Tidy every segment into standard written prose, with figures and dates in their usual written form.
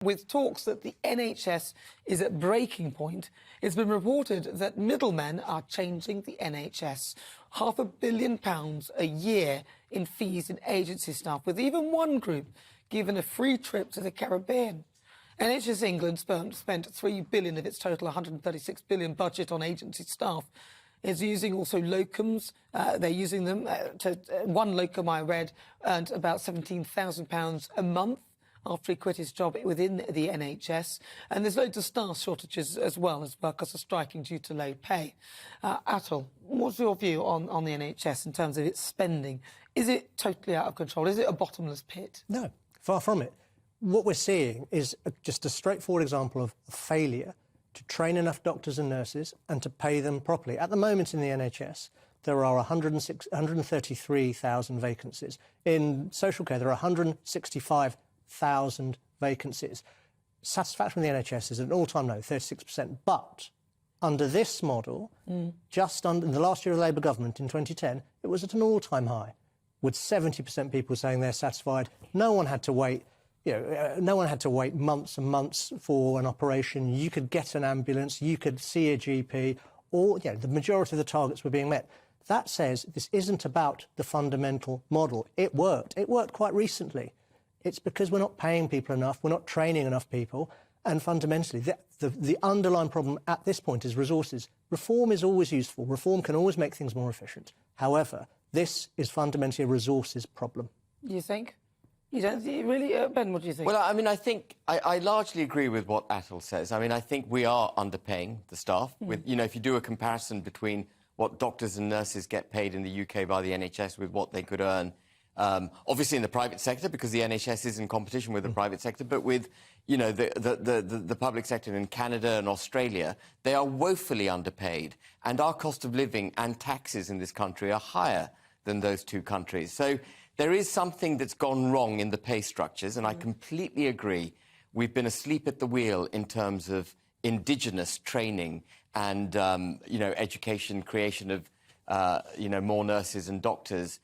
With talks that the NHS is at breaking point, it's been reported that middlemen are changing the NHS. £500 million a year in fees in agency staff, with even one group given a free trip to the Caribbean. NHS England spent £3 billion of its total £136 billion budget on agency staff. It's using also locums. They're using them one locum I read earned about £17,000 a month after he quit his job within the NHS. And there's loads of staff shortages as well, as workers are striking due to low pay. Atul, what's your view on the NHS in terms of its spending? Is it totally out of control? Is it a bottomless pit? No, far from it. What we're seeing is just a straightforward example of failure to train enough doctors and nurses and to pay them properly. At the moment in the NHS, there are 133,000 vacancies. In social care, there are 165,000 vacancies. Satisfaction with the NHS is at an all-time low, 36%. But under this model, just under the last year of the Labour government in 2010, it was at an all-time high, with 70% people saying they're satisfied. No one had to wait. No one had to wait months and months for an operation. You could get an ambulance, you could see a GP, or the majority of the targets were being met. That says this isn't about the fundamental model. It worked. It worked quite recently. It's because we're not paying people enough, we're not training enough people, and fundamentally the underlying problem at this point is resources. Reform is always useful. Reform can always make things more efficient. However, this is fundamentally a resources problem. You think? You don't really, Ben, what do you think? Well, I mean, I think I largely agree with what Atul says. I mean, I think we are underpaying the staff. With, if you do a comparison between what doctors and nurses get paid in the UK by the NHS with what they could earn, obviously in the private sector, because the NHS is in competition with the private sector, but with, the public sector in Canada and Australia, they are woefully underpaid. And our cost of living and taxes in this country are higher than those two countries. So there is something that's gone wrong in the pay structures, and I completely agree. We've been asleep at the wheel in terms of indigenous training and, education, creation of, more nurses and doctors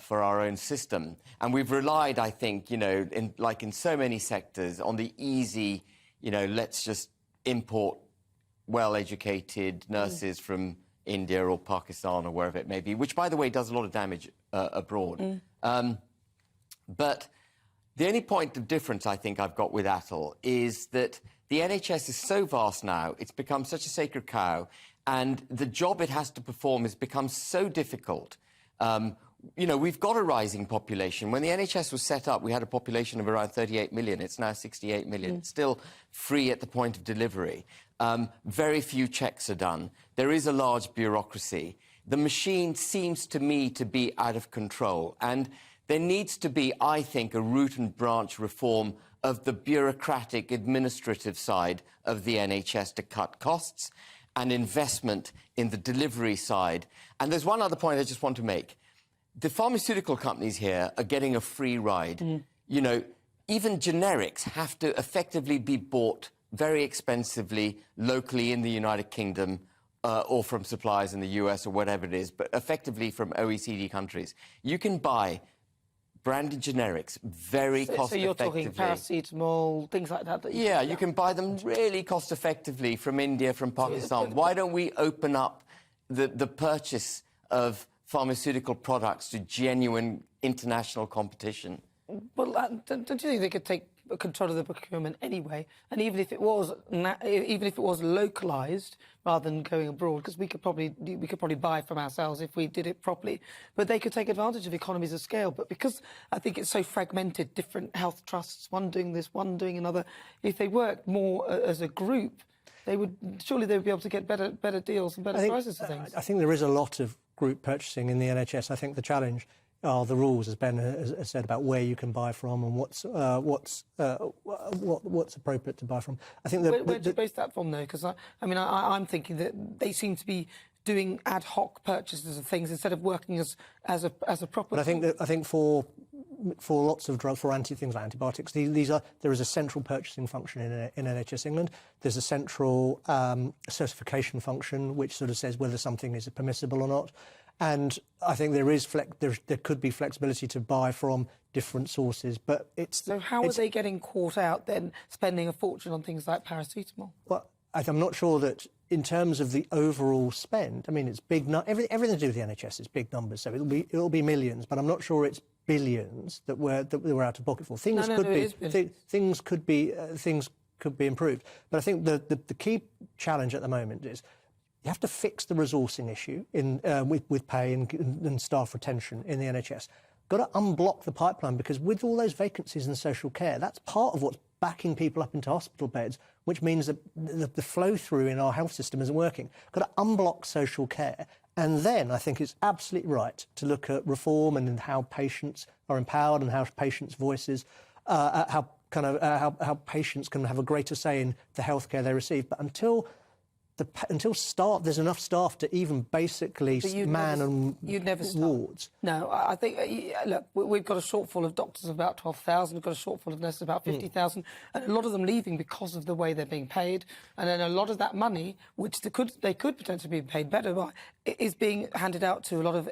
for our own system. And we've relied, I think, in so many sectors, on the easy, let's just import well-educated nurses from India or Pakistan or wherever it may be, which, by the way, does a lot of damage abroad. But the only point of difference I think I've got with Atul is that the NHS is so vast now, it's become such a sacred cow, and the job it has to perform has become so difficult. We've got a rising population. When the NHS was set up, we had a population of around 38 million. It's now 68 million. It's still free at the point of delivery. Very few checks are done. There is a large bureaucracy. The machine seems to me to be out of control. And there needs to be, I think, a root and branch reform of the bureaucratic administrative side of the NHS to cut costs and investment in the delivery side. And there's one other point I just want to make. The pharmaceutical companies here are getting a free ride. Even generics have to effectively be bought very expensively locally in the United Kingdom or from suppliers in the US or whatever it is, but effectively from OECD countries. You can buy branded generics very cost-effectively. So you're talking paracetamol, things like that? Yeah, you can buy them really cost-effectively from India, from Pakistan. Why don't we open up the purchase of pharmaceutical products to genuine international competition? Well, don't you think they could take control of the procurement anyway? And even if it was localised rather than going abroad, because we could probably buy from ourselves if we did it properly. But they could take advantage of economies of scale. But because I think it's so fragmented, different health trusts, one doing this, one doing another, if they worked more as a group, they would be able to get better deals and better prices for things. I think there is a lot of group purchasing in the NHS. I think the challenge are the rules, as Ben has said, about where you can buy from and what's appropriate to buy from. I think where do you base that from, though? Because I'm thinking that they seem to be doing ad hoc purchases of things instead of working as a proper. But I think for lots of drugs, for things like antibiotics, there is a central purchasing function in NHS England. There's a central certification function which sort of says whether something is permissible or not. And I think there could be flexibility to buy from different sources, but So how are they getting caught out then, spending a fortune on things like paracetamol? Well, I'm not sure that in terms of the overall spend, I mean, it's big. Everything to do with the NHS is big numbers, so it'll be millions, but I'm not sure it's billions that we're out of pocket for. Things could be improved, but I think the key challenge at the moment is you have to fix the resourcing issue with pay and staff retention in the NHS. Got to unblock the pipeline, because with all those vacancies in social care, that's part of what's backing people up into hospital beds, which means that the flow through in our health system isn't working. Got to unblock social care, and then I think it's absolutely right to look at reform and how patients are empowered and how patients' voices, how patients can have a greater say in the healthcare they receive. But until there's enough staff to even basically man wards. No, I think, look, we've got a shortfall of doctors of about 12,000, we've got a shortfall of nurses of about 50,000, and a lot of them leaving because of the way they're being paid. And then a lot of that money, which they could potentially be paid better by, is being handed out to a lot of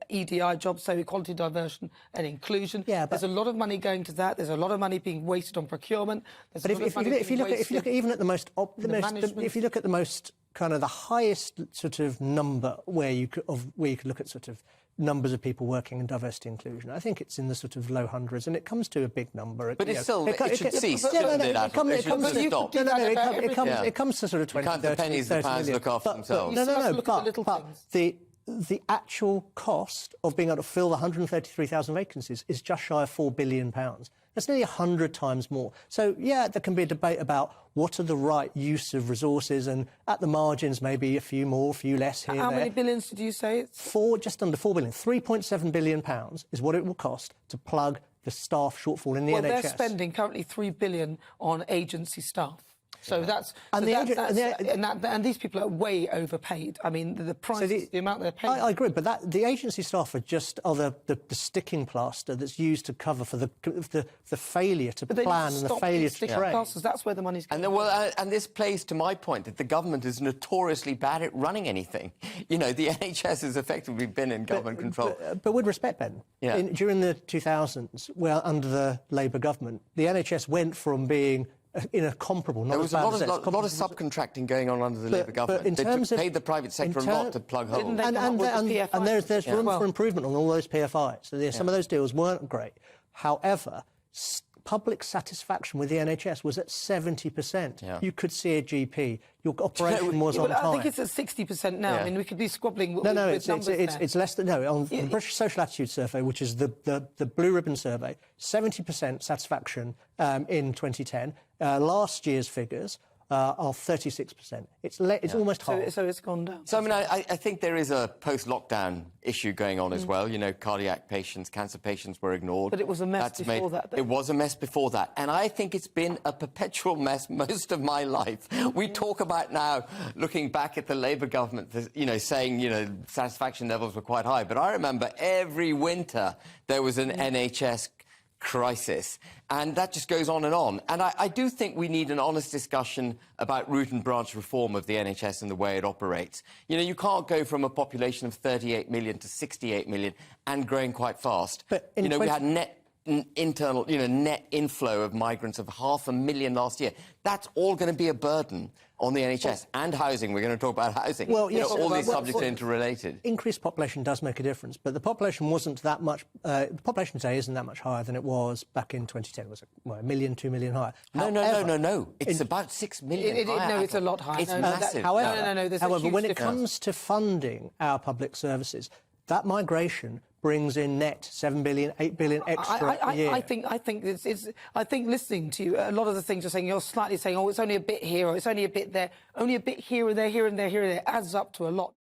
EDI jobs, so equality, diversion and inclusion. Yeah, there's a lot of money going to that. There's a lot of money being wasted on procurement. If you look at the most kind of the highest sort of number where you could look at sort of numbers of people working in diversity inclusion, I think it's in the sort of low hundreds, and it comes to a big number. But it should cease. It comes to sort of 20, 30, the pennies, the pounds look after themselves. But the actual cost of being able to fill the 133,000 vacancies is just shy of £4 billion. That's nearly 100 times more. So, yeah, there can be a debate about what are the right use of resources, and at the margins, maybe a few more, a few less here. How many billions did you say? Just under £4 billion. £3.7 billion is what it will cost to plug the staff shortfall in the NHS. They're spending currently £3 billion on agency staff. So and these people are way overpaid. I mean, the price, the amount they're paying. I agree, but the agency staff are the sticking plaster that's used to cover for the failure to plan and the failure to train. That's where the money's going. And this plays to my point that the government is notoriously bad at running anything. You know, the NHS has effectively been in government control. But with respect, Ben, during the 2000s, under the Labour government, the NHS went from being in a comparable... There was a lot of subcontracting going on under the Labour government. They paid the private sector a lot to plug holes. And there's room for improvement on all those PFIs. So some of those deals weren't great. However, public satisfaction with the NHS was at 70%. Yeah. You could see a GP. Your operation was on time. I think it's at 60% now. Yeah. I mean, we could be squabbling with it's less than... No, on the British Social Attitude Survey, which is the Blue Ribbon Survey, 70% satisfaction in 2010. Last year's figures are 36%. It's almost half. So it's gone down. So, I mean, I think there is a post-lockdown issue going on as well. You know, cardiac patients, cancer patients were ignored. But it was a mess before that. It was a mess before that. And I think it's been a perpetual mess most of my life. We talk about now, looking back at the Labour government, you know, saying, you know, satisfaction levels were quite high. But I remember every winter there was an NHS crisis, and that just goes on. And I do think we need an honest discussion about root and branch reform of the NHS and the way it operates. You know, you can't go from a population of 38 million to 68 million and growing quite fast. But you know, we had net inflow of migrants of 500,000 last year. That's all going to be a burden on the NHS and housing. We're going to talk about housing. Well, yes, all these subjects are interrelated. Increased population does make a difference, but the population wasn't that much. The population today isn't that much higher than it was back in 2010. It was 1 million, 2 million higher. No. It's about 6 million higher. No, it's a lot higher. It's massive. However, when it comes to funding our public services, that migration brings in net 7 billion, 8 billion extra a year. I think listening to you, a lot of the things you're saying, you're slightly saying, oh, it's only a bit here, or it's only a bit there. Only a bit here and there, here and there, here and there adds up to a lot.